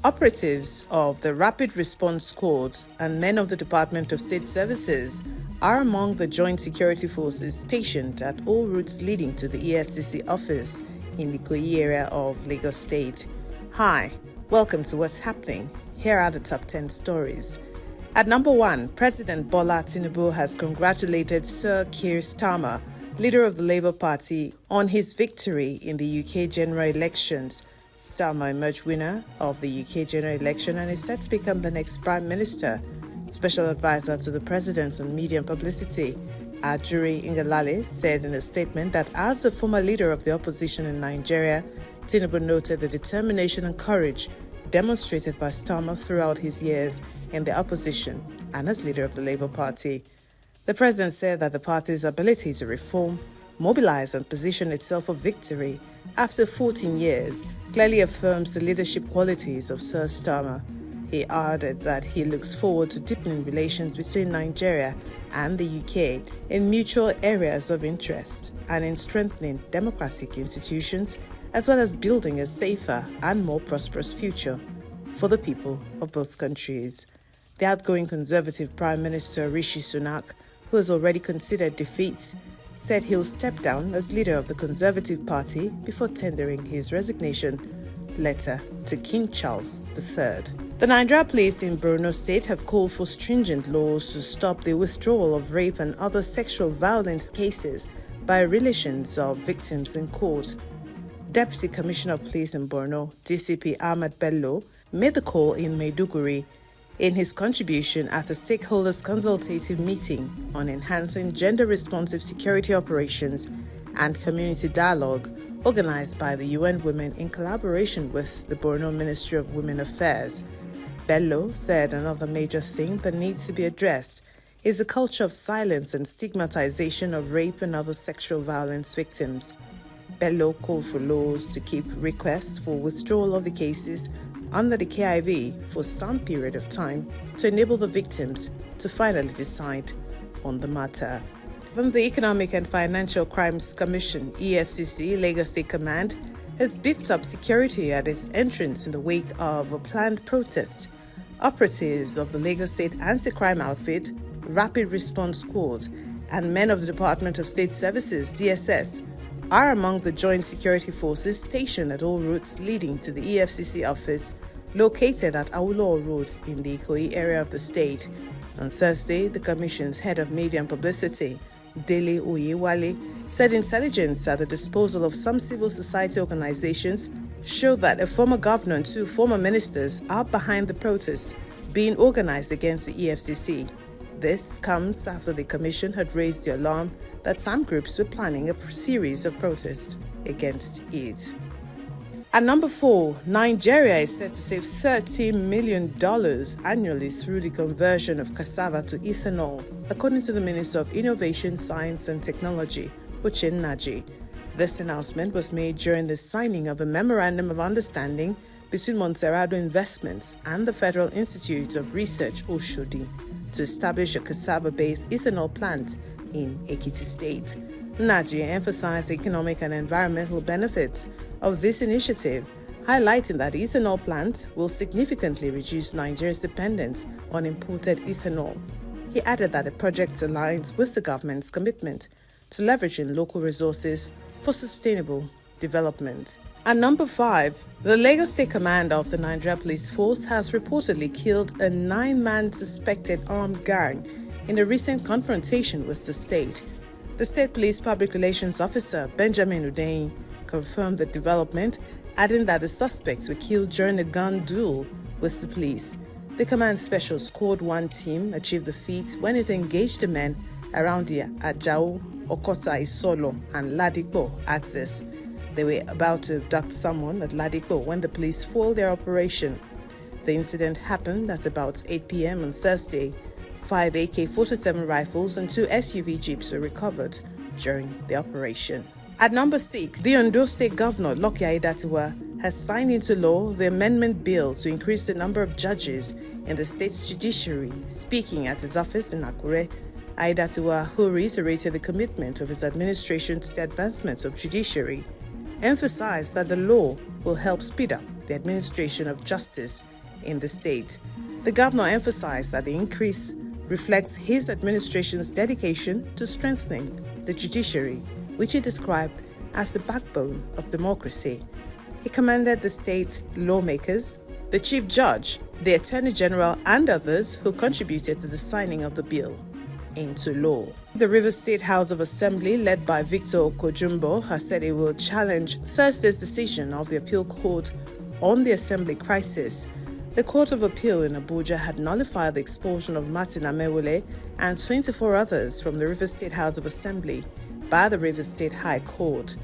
Operatives of the Rapid Response Squad and men of the Department of State Services are among the joint security forces stationed at all routes leading to the EFCC office in the Ikoyi area of Lagos State. Hi, welcome to What's Happening. Here are the top 10 stories. At number 1, President Bola Tinubu has congratulated Sir Keir Starmer, leader of the Labour Party, on his victory in the UK general elections. Starmer emerged winner of the UK general election and is set to become the next Prime Minister. Special advisor to the President on Media and Publicity, Ajuri Ngalale, said in a statement that as the former leader of the opposition in Nigeria, Tinubu noted the determination and courage demonstrated by Starmer throughout his years in the opposition and as leader of the Labour Party. The President said that the party's ability to reform, mobilize and position itself for victory after 14 years clearly affirms the leadership qualities of Sir Starmer. He added that he looks forward to deepening relations between Nigeria and the UK in mutual areas of interest and in strengthening democratic institutions as well as building a safer and more prosperous future for the people of both countries. The outgoing Conservative Prime Minister Rishi Sonak, who has already considered defeat, said he'll step down as leader of the Conservative Party before tendering his resignation letter to King Charles III. The Nigeria police in Borno State have called for stringent laws to stop the withdrawal of rape and other sexual violence cases by relations of victims in court. Deputy Commissioner of Police in Borno, DCP Ahmed Bello, made the call in Maiduguri in his contribution at a stakeholders consultative meeting on enhancing gender-responsive security operations and community dialogue organized by the UN Women in collaboration with the Borno Ministry of Women Affairs. Bello said another major thing that needs to be addressed is the culture of silence and stigmatization of rape and other sexual violence victims. Bello called for laws to keep requests for withdrawal of the cases under the KIV for some period of time to enable the victims to finally decide on the matter. From the Economic and Financial Crimes Commission, EFCC, Lagos State Command, has beefed up security at its entrance in the wake of a planned protest. Operatives of the Lagos State Anti-Crime Outfit, Rapid Response Squad, and men of the Department of State Services, DSS, are among the joint security forces stationed at all routes leading to the EFCC office located at Awolowo Road in the Ikoyi area of the state. On Thursday, the Commission's head of media and publicity, Dele Oyewale, said intelligence at the disposal of some civil society organizations showed that a former governor and 2 former ministers are behind the protest being organized against the EFCC. This comes after the Commission had raised the alarm that some groups were planning a series of protests against it. At number 4, Nigeria is set to save $30 million annually through the conversion of cassava to ethanol, according to the Minister of Innovation, Science and Technology, Nnaji. This announcement was made during the signing of a Memorandum of Understanding between Monserrado Investments and the Federal Institute of Research, Oshodi, to establish a cassava-based ethanol plant in Ekiti State. Nnaji emphasized the economic and environmental benefits of this initiative, highlighting that the ethanol plant will significantly reduce Nigeria's dependence on imported ethanol. He added that the project aligns with the government's commitment to leveraging local resources for sustainable development. At number 5, the Lagos State Commander of the Nigeria Police Force has reportedly killed a 9-man suspected armed gang in a recent confrontation with the state. The State Police Public Relations Officer, Benjamin Hundeyin, confirmed the development, adding that the suspects were killed during a gun duel with the police. The Command Special Squad 1 team achieved the feat when it engaged the men around the Ajao, Okota Isolo, and Ladipo axis. They were about to abduct someone at Ladipo when the police foiled their operation. The incident happened at about 8 p.m. on Thursday. 5 AK-47 rifles and 2 SUV jeeps were recovered during the operation. At number 6, the Ondo State Governor, Aiyedatiwa, has signed into law the amendment bill to increase the number of judges in the state's judiciary. Speaking at his office in Akure, Aiyedatiwa, who reiterated the commitment of his administration to the advancement of judiciary, emphasized that the law will help speed up the administration of justice in the state. The governor emphasized that the increase reflects his administration's dedication to strengthening the judiciary, which he described as the backbone of democracy. He commended the state's lawmakers, the chief judge, the attorney general, and others who contributed to the signing of the bill into law. The Rivers State House of Assembly, led by Victor Oko-Jumbo, has said it will challenge Thursday's decision of the appeal court on the assembly crisis. The Court of Appeal in Abuja had nullified the expulsion of Martin Amewule and 24 others from the Rivers State House of Assembly by the Rivers State High Court.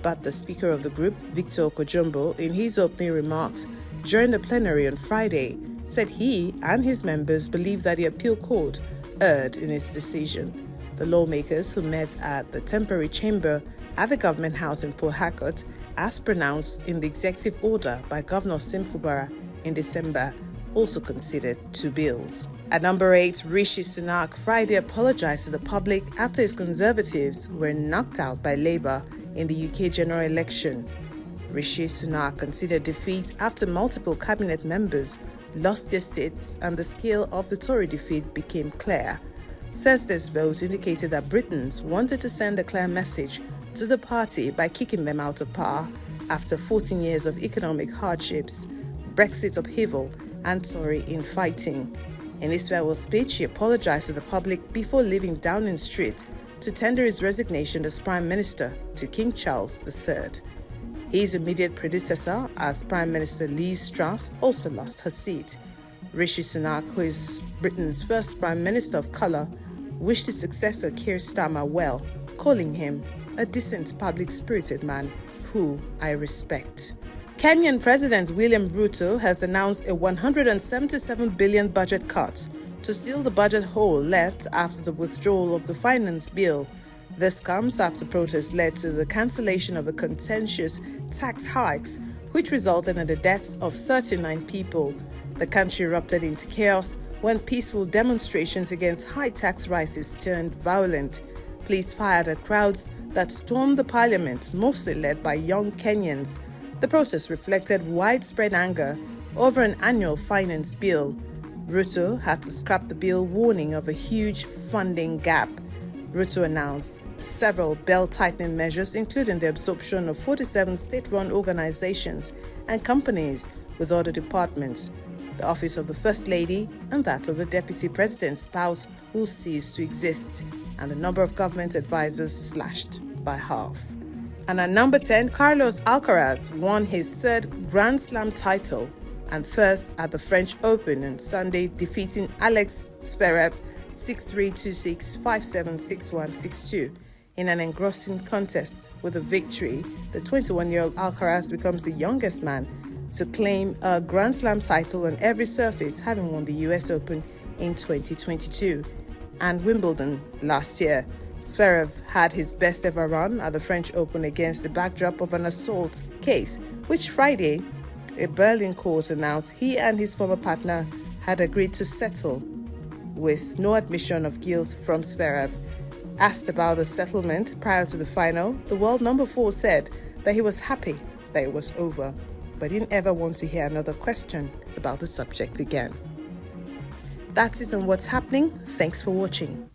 But the Speaker of the group, Victor Oko-Jumbo, in his opening remarks during the plenary on Friday, said he and his members believe that the appeal court erred in its decision. The lawmakers, who met at the temporary chamber at the Government House in Port Harcourt, as pronounced in the executive order by Governor Sim Fubara in December, also considered two bills. At number 8, Rishi Sonak Friday apologized to the public after his Conservatives were knocked out by Labour in the UK general election. Rishi Sonak considered defeat after multiple cabinet members lost their seats and the scale of the Tory defeat became clear. Thursday's vote indicated that Britons wanted to send a clear message to the party by kicking them out of power after 14 years of economic hardships, Brexit upheaval, and Tory infighting. In his farewell speech, he apologized to the public before leaving Downing Street to tender his resignation as Prime Minister to King Charles III. His immediate predecessor as Prime Minister Liz Truss also lost her seat. Rishi Sonak, who is Britain's first Prime Minister of colour, wished his successor Keir Starmer well, calling him a decent, public-spirited man who I respect. Kenyan President William Ruto has announced a 177 billion budget cut to seal the budget hole left after the withdrawal of the finance bill. This comes after protests led to the cancellation of the contentious tax hikes, which resulted in the deaths of 39 people. The country erupted into chaos when peaceful demonstrations against high tax rises turned violent. Police fired at crowds that stormed the parliament, mostly led by young Kenyans. The protest reflected widespread anger over an annual finance bill. Ruto had to scrap the bill, warning of a huge funding gap. Ruto announced several belt-tightening measures, including the absorption of 47 state-run organizations and companies with other departments. The office of the First Lady and that of the Deputy President's spouse will cease to exist, and the number of government advisors slashed by half. And at number 10, Carlos Alcaraz won his third Grand Slam title and first at the French Open on Sunday, defeating Alex Zverev 6-3, 2-6, 5-7, 6-1, 6-2 in an engrossing contest. With a victory, the 21-year-old Alcaraz becomes the youngest man to claim a Grand Slam title on every surface, having won the US Open in 2022 and Wimbledon last year. Zverev had his best ever run at the French Open against the backdrop of an assault case, which Friday, a Berlin court announced he and his former partner had agreed to settle, with no admission of guilt from Zverev. Asked about the settlement prior to the final, the world number 4 said that he was happy that it was over, but didn't ever want to hear another question about the subject again. That's it on what's happening. Thanks for watching.